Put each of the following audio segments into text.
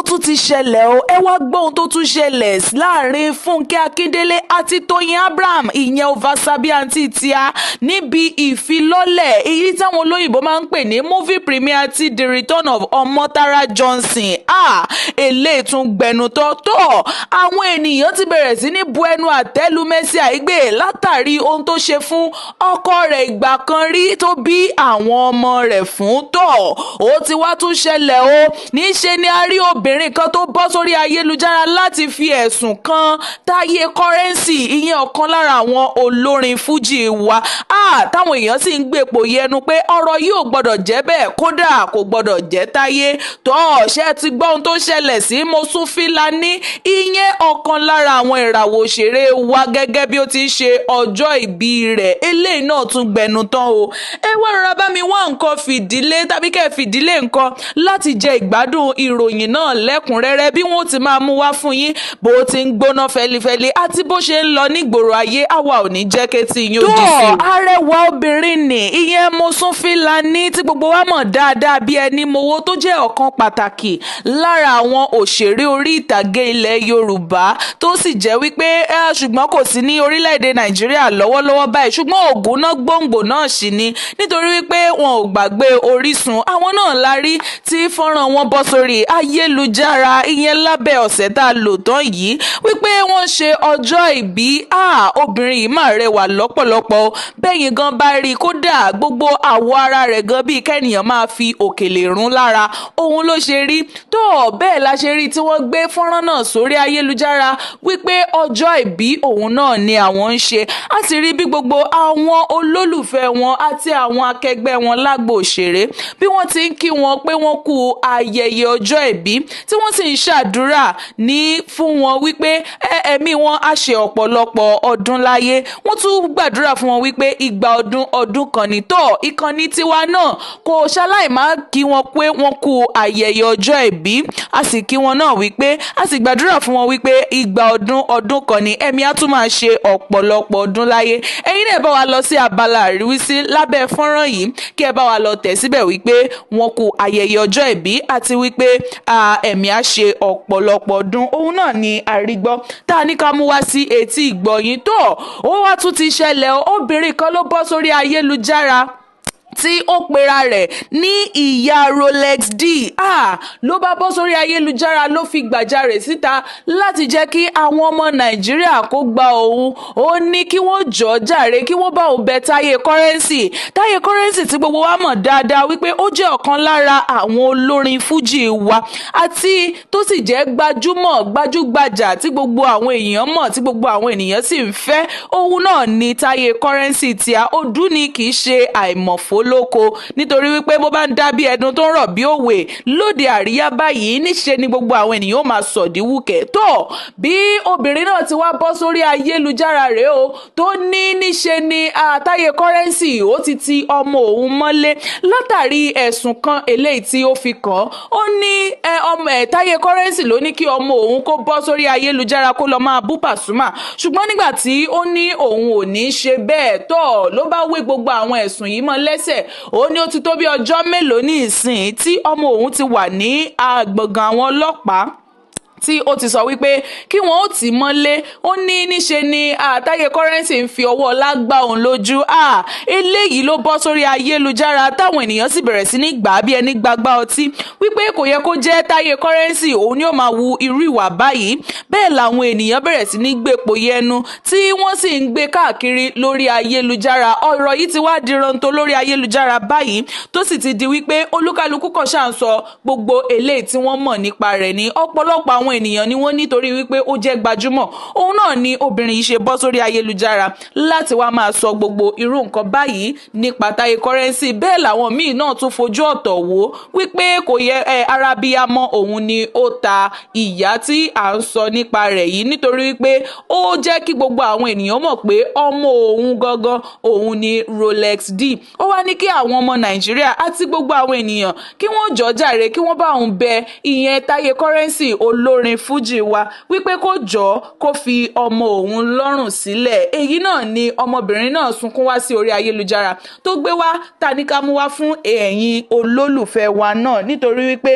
tún ti ṣẹlẹ̀ o ẹ wá gbọ́ ohun tó tún ṣẹlẹ̀ láàrin Fúnkẹ́ Akíndélé àti Toyin Abraham ìyẹn Oversabi àǹtí tíá níbi ìfilọ́lẹ̀ èyí táwọn olóyìnbó máa ń pè ní movie premiere ti The Return of Omotara Johnson eléyìí tún gbẹnu tọ́ àwọn ènìyàn ti bẹ̀rẹ̀ sí ní bu ẹnu àtẹ́lu Mercy Aigbe látàrí ohun tó ṣe fún ọkọ rẹ̀ ìgbà kan rí tó bí àwọn ọmọ rẹ̀ fún ó ti wá tún ṣẹlẹ̀ o níṣe ni a rí obìnrin kan tó bọ́ sórí ayélujára láti fi ẹ̀sùn kan Táyé Currency ìyẹn ọ̀kan lára àwọn olórin fújì wa táwọn èèyàn sì ń gbèpò yẹnu pé ọ̀rọ̀ yìí ò gbọ́dọ̀ jẹ́ bẹ́ẹ̀ kódà kò gbọ́dọ̀ jẹ́ Táyé ṣe ti gbọ́ ohun tó ṣẹlẹ̀ sí Mosúnfìlání ìyẹn ọ̀kan lára àwọn ìràwọ̀ òṣèré wa gẹ́gẹ́ bí ó ti ṣe ọjọ́ ìbí rẹ̀ eléyìí náà tún gbẹnu tán o ẹ wá rọra bá mi wá nǹkan fìdílé tàbí kẹ́ fìdílé nǹkan láti jẹ ìgbádùn ìròyìn náà lẹ́kùnrẹ́rẹ́ bí wọ́n ti máa mú wá fún yín bó ti ń gbóná fẹlifẹli àti bó ṣe ń lọ nígboro ayé àwa ò ní jẹ́ kétí yín ó dì sí. Arẹwà obìnrin nì ìyẹn Mosúnfìlání tí gbogbo wa mọ̀ dáadáa bí ẹni mowó tó jẹ́ ọ̀kan pàtàkì lára àwọn òṣèré orí ìtàgé ilẹ̀ Yorùbá tó sì jẹ́ wípé ṣùgbọ́n kò sí ní orílẹ̀-èdè Nàìjíríà lọ́wọ́lọ́wọ́ báyìí ṣùgbọ́n ògùn náà gbòǹgbò náà sì ni nítorí wípé wọn ò gbàgbé Orísun àwọn náà la rí tí fọ́nrán wọn bọ́ sórí ayélujára ìyẹn lábẹ́ ọ̀sẹ̀ tá a lò tán yìí wípé wọ́n ṣe ọjọ́ ìbí obìnrin yìí máa rẹwà lọ́pọ̀lọpọ̀ bẹ́yìn gan bá rí kódà gbogbo àwọ̀ ara rẹ̀ gan bíi kẹ́nìyàn máa fi òkèlè rún lára òun ló ṣe rí bẹ́ẹ̀ la ṣe rí tí wọ́n gbé fọ́nrán náà sórí ayélujára wípé ọjọ́ ìbí òun náà ni àwọn ń ṣe a sì rí bí gbogbo àwọn olólùfẹ́ wọn àti àwọn akẹgbẹ́ wọn lágbo òṣèré bí wọ́n ti ń kí wọn pé wọ́n kú ayẹyẹ ọjọ́ ìbí tí wọ́n sì ń ṣàdúrà fún wọn wípé ẹ̀mí wọn á ṣe ọ̀pọ̀lọpọ̀ ọdún láyé wọ́n tún gbàdúrà fún wọn wípé ìgbà ọdún kan ní ìkànnì tiwa náà kò ṣaláì má kí wọn pé wọ́n kú ayẹyẹ ọjọ́ ìbí a sì kí wọn náà wípé a sì gbàdúrà fún wọn wípé ìgbà ọdún kan ní ẹ̀mí á tún máa ṣe ọ̀pọ̀lọpọ̀ ọdún láyé ẹ̀yin náà bá wa lọ sí abala àríwísí lábẹ́ fọ́nrán yìí kí ẹ bá wa lọ tẹ̀ síbẹ̀ wípé wọ́n kú ayẹyẹ ọjọ́ ìbí àti wípé ẹ̀mí á ṣe ọ̀pọ̀lọpọ̀ ọdún òun náà ni àrígbọ́ tá a ní ká mú wá sí etí ìgbọ̀yìn ó wá tún ti ṣẹlẹ̀ obìnrin kan ló bọ́ sórí ayélujára tí ó pera rẹ̀ ní ìyá Rolex D ló bá bọ́ sórí ayélujára ló fi gbàjarè síta láti jẹ́ kí àwọn ọmọ Nàìjíríà kó gba òun ó ní kí wọ́n jọ̀ọ́ jàre kí wọ́n bá òun bẹ Táyé Currency tí gbogbo wa mọ̀ dáadáa wípé ó jẹ́ ọ̀kan lára àwọn olórin fújì wa àti tó sì jẹ́ gbajúgbajà tí gbogbo àwọn èèyàn mọ̀ tí gbogbo àwọn ènìyàn sì ń fẹ́ òun náà ni Táyé Currency tí a ó dún ní kì í ṣe àìmọ̀fó lóko nítorí wípé bó bá ń dá bí ẹdun tó ń rọ̀ bí òwe lóde àríyá báyìí níṣe ni gbogbo àwọn ènìyàn ó máa sọ̀dí wùkẹ́ bí obìnrin náà ti wá bọ́ sórí ayélujára rẹ̀ tó ní níṣe ni Táyé Currency ó ti ọmọ òun mọ́lé látàrí ẹ̀sùn kan eléyìí tí ó fi kàn ó ní Táyé Currency ló ní kí ọmọ òun kó bọ́ sórí ayélujára kó lọ máa bú Pasuma ṣùgbọ́n nígbà tí ó ní òun ò ní ṣe bẹ́ẹ̀ ló bá wé gbogbo àwọn ẹ̀sùn yìí mọ́ lẹ́sẹ̀ ó ní ó ti tó bí ọjọ́ mélòó ní ìsìn tí ọmọ òun ti wà ní gbọ̀ngàn àwọn ọlọ́pàá tí ó ti sọ wípé kí wọn ó tì mọ́lé ó ní níṣe ni Táyé Currency ń fi ọwọ́ lágbá òun lójú eléyìí ló bọ́ sórí ayélujára táwọn ènìyàn sì bẹ̀rẹ̀ sí ní gbà bí ẹni gbàgbá ọtí wípé kò yẹ kó jẹ́ Táyé Currency òun ni ó máa wu irú ìwà báyìí bẹ́ẹ̀ làwọn ènìyàn bẹ̀rẹ̀ sí ní gbèpò yẹnu tí wọ́n sì ń gbé káàkiri lórí ayélujára ọ̀rọ̀ yìí ti wá di rántó lórí ayélujára báyìí tó sì ti di wípé olúkálukú kan ṣáà ń sọ gbogbo eléyìí tí wọ́n mọ̀ nípa rẹ̀ ní ọ̀pọ̀lọpọ̀ àwọn ènìyàn ni wọ́n nítorí wípé ó jẹ́ gbajúmọ̀ òun náà ni obìnrin yìí ṣe bọ́ sórí ayélujára láti wá máa sọ gbogbo irú nǹkan báyìí nípa Táyé Currency bẹ́ẹ̀ làwọn míì náà tún fojú ọ̀tọ̀ wò wípé kò yẹ arábíyámọ́ òun ni ó ta ìyá tí à ń sọ nípa rẹ̀ yìí nítorí wípé ó jẹ́ kí gbogbo àwọn ènìyàn mọ̀ pé ọmọ òun gangan òun ni Rolex D ó wá ní kí àwọn ọmọ Nàìjíríà àti gbogbo àwọn ènìyàn kí wọ́n jọ̀ọ́ jàre kí wọ́n bá òun bẹ ìyẹn Táyé Currency olórin olórin fújì wa wípé kó jọ̀ọ́ kó fi ọmọ òun lọ́rùn sílẹ̀. Èyí náà ni ọmọbìnrin náà sunkún wá sí orí ayélujára tó gbé wá taníkámú wá fún ẹ̀yin olólùfẹ́ wa náà, nítorí wípé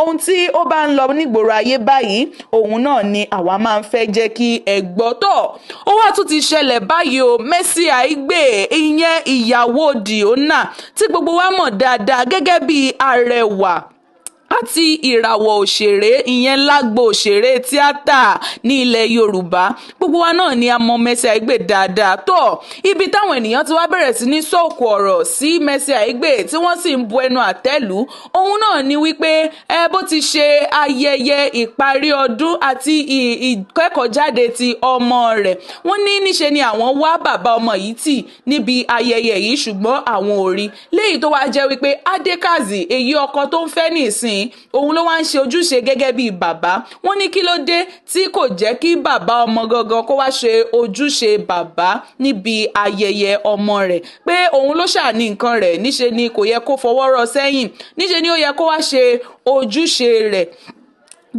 ohun tí ó bá ń lọ nígboro ayé báyìí òun náà ni àwa máa ń fẹ́ jẹ́ kí ẹ gbọ́. Tó ó wá tún ti ṣẹlẹ̀ báyìí o, Mercy Aigbe ìyẹn ìyàwó Diona tí gbogbo wa mọ̀ dáadáa gẹ́gẹ́ bí arẹwà àti ìràwọ̀ òṣèré ìyẹn lágbo òṣèré tíátà ní ilẹ̀ Yorùbá. Gbogbo wa náà ni a mọ̀ Mercy Aigbe dáadáa. Tó ibi táwọn ènìyàn ti wá bẹ̀rẹ̀ sí ní sọ̀kò ọ̀rọ̀ sí Mercy Aigbe tí wọ́n sì ń bu ẹnu àtẹ́lù òun náà ni wípé bó ti ṣe ayẹyẹ ìparí ọdún àti ìkẹ́kọ̀ọ́jáde ti ọmọ rẹ̀, wọ́n ní níṣe ni àwọn wá bàbá ọmọ yìí tì níbi ayẹyẹ yìí ṣùgbọ́n àwọn ò rí, léyìí tó wá jẹ́ wípé Adékàzì èyí ọkọ tó ń fẹ́ nísìn òun ló wá ń ṣe ojúṣe gẹ́gẹ́ bí bàbá. Wọ́n ní kí ló dé tí kò jẹ́ kí bàbá ọmọ gangan kó wá ṣe ojúṣe bàbá níbi ayẹyẹ ọmọ rẹ̀, pé òun ló ṣàní nǹkan rẹ̀, níṣe ni kò yẹ kó fọwọ́ rọ́ sẹ́yìn, níṣe ni ó yẹ kó wá ṣe ojúṣe rẹ̀.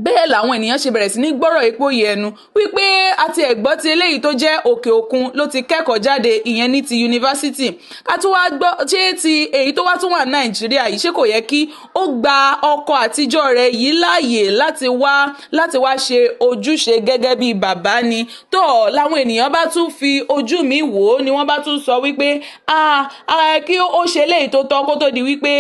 Bẹ́ẹ̀ làwọn ènìyàn ṣe bẹ̀rẹ̀ sí ní gbọ́rọ̀ epo yẹnu wípé àti ẹ̀gbọ́n ti eléyìí tó jẹ́ òkè òkun ló ti kẹ́kọ̀ọ́ jáde ìyẹn ní ti yunifásítì, ká tún wá gbọ́ ṣé ti èyí tó wá tún wà Nàìjíríà yìí ṣé kò yẹ kí ó gba ọkọ àtijọ́ rẹ̀ yìí láàyè láti wá ṣe ojúṣe gẹ́gẹ́ bí bàbá ni. Tó làwọn ènìyàn bá tún fi ojú mi wò ó ni wọ́n bá tún sọ wípé kí ó ṣe eléyìí tó tọ́ kó tó di wípé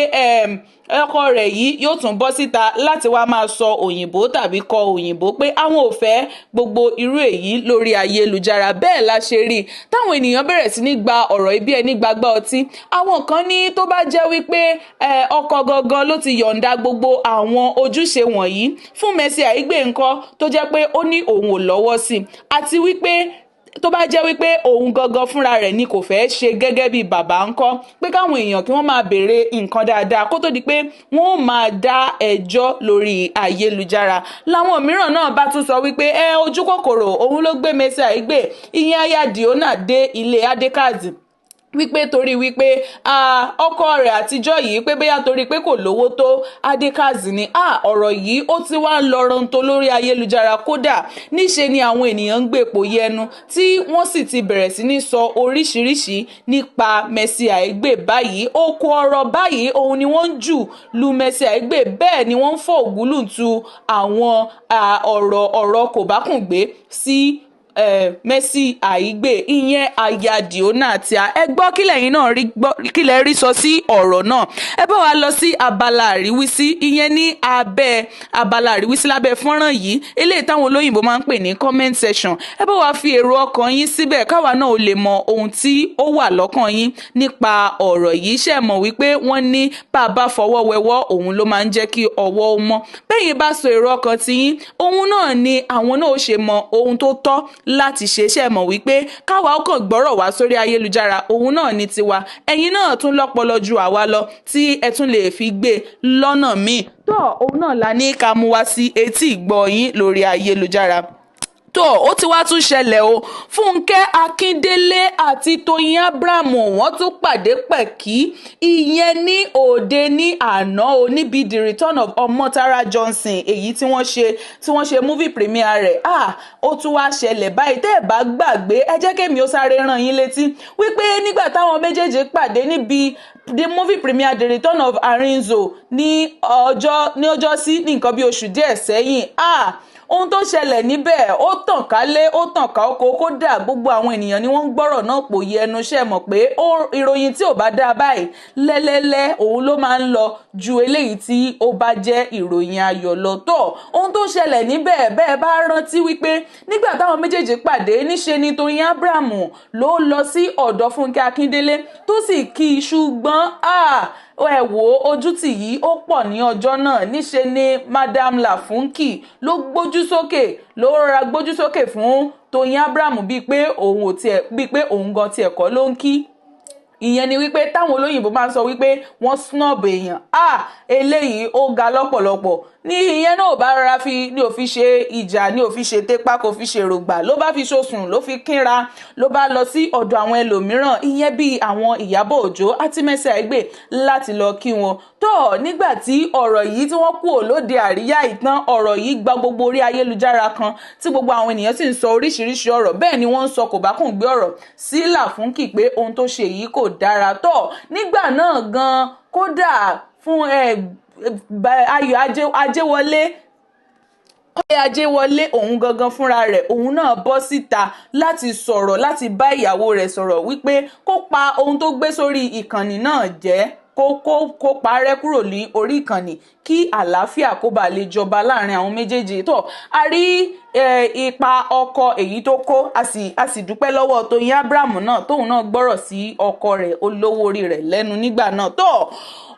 ọkọ rẹ̀ yìí yóò tún bọ́ síta láti wá máa sọ òyìnbó tàbí kọ òyìnbó, pé àwọn ò fẹ́ gbogbo irú èyí lórí ayélujára. Bẹ́ẹ̀ la ṣe rí táwọn ènìyàn bẹ̀rẹ̀ sí ní gba ọ̀rọ̀ ibi ẹni gbàgbá ọtí. Àwọn kan ní tó bá jẹ́ wípé ọkọ gangan ló ti yọ̀ǹda gbogbo àwọn ojúṣe wọ̀nyí fún Mercy Aigbe ńkọ́ tó jẹ́ pé ó ní òun ò lọ́wọ́ sí, àti wípé tó bá jẹ́ wípé òun gangan fúnra rẹ̀ ni kò fẹ́ ṣe gẹ́gẹ́ bí bàbá ńkọ́, pé káwọn èèyàn kí wọ́n máa béèrè nǹkan dáadáa kó tó di pé wọ́n ó máa dá ẹjọ́ lórí ayélujára. Láwọn mìíràn náà bá tún sọ wípé ojú kòkòrò òun ló gbé Mercy Aigbe ìyẹn aya Diona dé ilé Adékàzì, wípé torí wípé ọkọ rẹ̀ àtijọ́ yìí pé bóyá torí pé kò lówó tó Adékàzì ni. Ọ̀rọ̀ yìí ó ti wá ń lọ rọ̀ǹtò lórí ayélujára, kódà níṣe ni àwọn ènìyàn ń gbèpò yẹnu tí wọ́n sì ti bẹ̀rẹ̀ sí ní sọ oríṣiríṣi nípa Mercy Aigbe báyìí. Oko ọ̀rọ̀ báyìí òun ni wọ́n ń jù lu Mercy Aigbe, bẹ́ẹ̀ ni wọ́n ń fọ́ ògúlùntù àwọn ọ̀rọ̀ kò bá kùn gbé sí Mercy Aigbe ìyẹn aya Diona tí ẹ gbọ́ kílẹ̀ rí sọ sí ọ̀rọ̀ náà. Ẹ bá wa lọ sí abala àríwísí ìyẹn ní abẹ́ abala àríwísí lábẹ́ fọ́nrán yìí eléyìí táwọn olóyìnbó máa ń pè ní comment section. Ẹ bá wa fi èrò ọkàn yín síbẹ̀ káwa náà ò lè mọ ohun tí ó wà lọ́kàn yín nípa ọ̀rọ̀ yìí. Ṣé ẹ mọ̀ wípé wọ́n ní bàbá fọwọ́ wẹwọ́ òun ló máa ń jẹ́ kí ọwọ́ ó mọ́. Bẹ́yìn bá sọ èrò ọkàn tiyín òun náà ni àwọn náà ó ṣe mọ ohun tó tọ́ láti ṣe mọ̀ wípé káwa ọkàn gbọ́rọ̀ wá sórí ayélujára òun náà ní tiwa, ẹ̀yin náà tún lọ́pọlọ ju àwa lọ tí ẹ tún lè fi gbé lọ́nà míì. Tó òun náà la ní ká mú wá sí etí ìgbọ́ yín lórí ayélujára. Tó ó ti wá tún ṣẹlẹ̀ o, Fúnkẹ́ Akíndélé àti Toyin Abraham wọ́n tún pàdé pẹ̀kí ìyẹn ní òde ní àná o níbi the return of Omotara Johnson èyí tí wọ́n ṣe movie premiere rẹ̀. Ó tún wá ṣẹlẹ̀ báyìí tẹ́ ẹ̀ bá gbàgbé ẹ jẹ́ kémi ó sáré rán yín létí wípé nígbà táwọn méjèèjì pàdé níbi the movie premiere the return of Ariwo ní ọjọ́ sí ní nǹkan bí oṣù díẹ̀ sẹ́yìn. Ohun tó ṣẹlẹ̀ níbẹ̀ ó tàn kálé ó tàn ká oko, kódà gbogbo àwọn ènìyàn ni wọ́n ń gbọ́rọ̀ náà pò yí ẹnu. Ṣe mọ̀ pé ìròyìn tí ò bá dáa báyìí lẹ́lẹ́lẹ́ òun ló máa ń lọ ju eléyìí tí ó bá jẹ́ ìròyìn ayọ̀ lọ. Tó ohun tó ṣẹlẹ̀ níbẹ̀ bẹ́ẹ̀ bá rántí wípé nígbà táwọn méjèèjì pàdé níṣe ni Toyin Abraham ló lọ sí ọ̀dọ̀ Fúnkẹ́ Akíndélé tó sì kí i, ṣùgbọ́n ẹ wò ojú tì yìí ó pọ̀ ní ọjọ́ náà. Níṣe ni Madam Lafunki ló gbójú sókè fún Toyin Abraham bíi pé òun gan tiẹ̀ kọ́ ló ń kí. ìyẹn ni wípé táwọn olóyìnbó máa ń sọ wípé wọ́n snob èèyàn eléyìí ó ga lọ́pọ̀lọpọ̀ ní ìyẹn náà ò bá rárá ní ò fi ṣe ìjà ní ò fi ṣe tépá kò fi ṣe rògbà ló bá fi ṣosùn ló fi kínra ló bá lọ sí ọ̀dọ̀ àwọn ẹlòmíràn ìyẹn bíi àwọn Ìyábọ̀ Òjó àti Mercy Aigbe láti lọ kí wọn tó nígbà tí ọ̀rọ̀ yìí tí wọ́n kú lóde àríyá ìtàn ọ̀rọ̀ yìí gba gbogbo orí ayélujára kan tí gbogbo àwọn ènìyàn sì ń sọ oríṣiríṣi ọ̀rọ̀ bẹ́ẹ̀ ni wọ́n ń sọ kò bá kùn gbé ọ̀rọ̀ sí Làfúnkì pé ohun tó ṣe yìí kò dára tó nígbà náà gan kódà fún Ayọ̀ Ajéwọlé òun gangan fúnra rẹ̀ òun náà bọ́ síta láti sọ̀rọ̀ láti bá ìyàwó rẹ̀ sọ̀rọ̀ wípé kó pa ohun tó gbé sórí ìkànnì náà jẹ́ kó parẹ́ kúrò ní orí ìkànnì kí àlàáfíà kó bá lè jọba láàrin àwọn méjèèjì tó a rí ipa ọkọ èyí tó kó a sì dúpẹ́ lọ́wọ́ Toyin Abraham náà tóun náà gbọ́rọ̀ sí ọkọ rẹ̀ olówó orí rẹ̀ lẹ́nu nígbà náà tó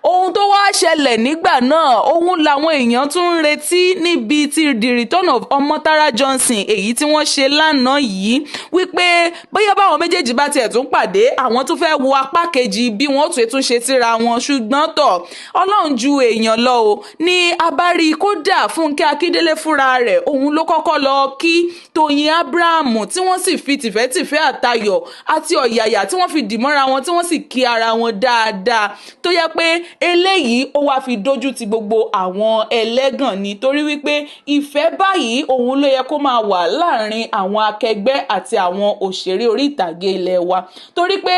ohun tó wá ṣẹlẹ̀ nígbà náà ohun làwọn èèyàn tún ń retí níbi tí the return of Omotara Johnson èyí tí wọ́n ṣe lánàá yìí wípé bóyá báwọn méjèèjì bá tiẹ̀ tún pàdé àwọn tún fẹ́ wo apá kejì bí wọ́n tún ṣe síra wọn ṣùgbọ́n tọ̀ Ọlọ́run ju èèyàn lọ o ní abárí kódà Fúnkẹ́ Akíndélé fúnra rẹ̀ òun ló kọ́kọ́ lọ kí Toyin Abraham tí wọ́n sì fi tìfẹ́tìfẹ́ àtayọ̀ àti ọ̀yàyà tí wọ́n fi dìmọ́ra wọn tí wọ́n sì kí ara wọn dáadáa tó yẹ pé eléyìí ó wá fi dójú ti gbogbo àwọn ẹlẹ́gàn ni torí wípé ìfẹ́ báyìí òun ló yẹ kó máa wà láàrin àwọn akẹgbẹ́ àti àwọn òṣèré orí ìtàgé ilẹ̀ wa torí pé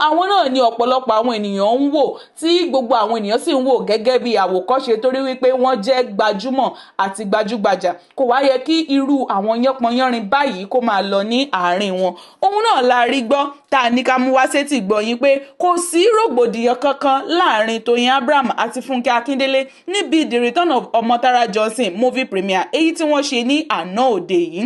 àwọn náà ni ọ̀pọ̀lọpọ̀ àwọn ènìyàn ń wò tí gbogbo àwọn ènìyàn sì ń wò gẹ́gẹ́ bí àwòkọ́ṣe torí wípé wọ́n jẹ́ gbajúmọ̀ àti gbajúgbajà kò wá yẹ kí irú àwọn yánpọnyánrin báyìí kó máa lọ ní àárín wọn òun náà la rí gbọ́ tá a ní ká mú wá sétí gbọ́ yín pé kò sí rògbòdìyàn kankan láàrin Toyin Abraham àti Fúnkẹ́ Akíndélé níbi the return of Omotara Johnson movie premiere èyí tí wọ́n ṣe ní àná òde yìí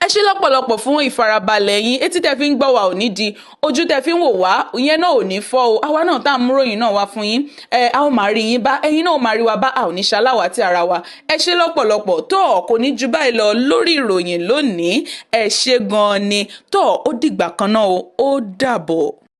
ẹ ṣé lọ́pọ̀lọpọ̀ fún ìfarabalẹ̀ yín etí tẹ́ fi ń gbọ́ wa ò ní di ojú tẹ́ fi ń wò wá ìyẹn náà ò ní fọ́ o àwa náà tá à ń múròyìn náà wá fún yín a ó máa rí yín bá ẹ̀yin náà ó máa rí wa bá a ò ní ṣaláwá tí ara wa ẹ ṣé lọ́pọ̀lọpọ̀ tó kò ní ju báyìí lọ lórí ìròyìn lónìí ẹ ṣé gan-an ni tó ó dìgbà kan náà ó dàbọ̀.